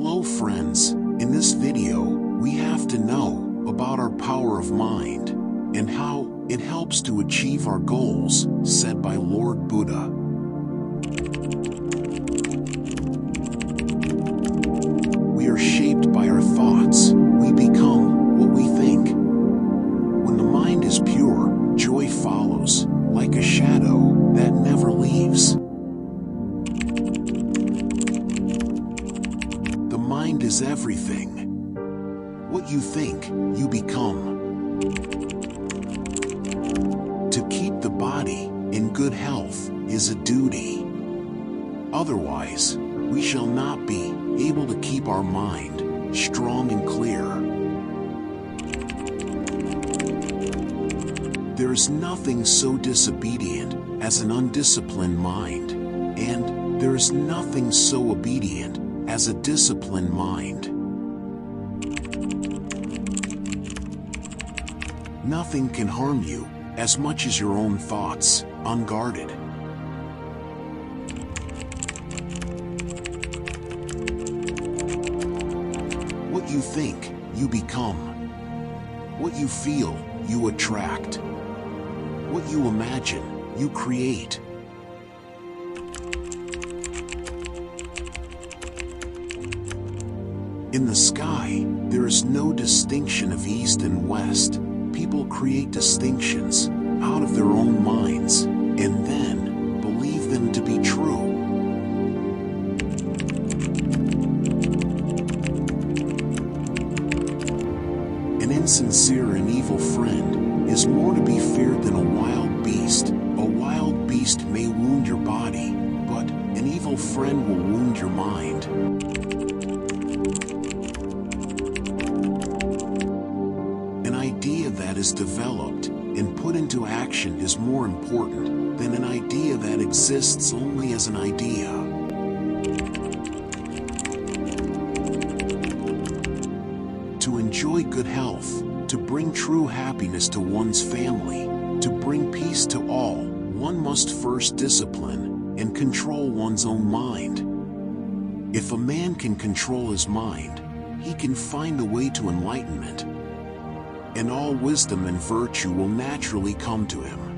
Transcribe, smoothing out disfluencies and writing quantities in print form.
Hello friends, in this video, we have to know about our power of mind and how it helps to achieve our goals set by Lord Buddha. We are shaped by our thoughts. We become what we think. When the mind is pure, joy follows, like a shadow that never leaves. The mind is everything. What you think, you become. To keep the body in good health is a duty. Otherwise, we shall not be able to keep our mind strong and clear. There is nothing so disobedient as an undisciplined mind, and there is nothing so obedient as a disciplined mind. Nothing can harm you as much as your own thoughts, unguarded. What you think, you become. What you feel, you attract. What you imagine, you create. In the sky, there is no distinction of east and west. People create distinctions out of their own minds, and then believe them to be true. An insincere and evil friend is more to be feared than a wild beast. A wild beast may wound your body, but an evil friend will wound your mind. An idea that is developed and put into action is more important than an idea that exists only as an idea. To enjoy good health, to bring true happiness to one's family, to bring peace to all, one must first discipline and control one's own mind. If a man can control his mind, he can find the way to enlightenment, and all wisdom and virtue will naturally come to him.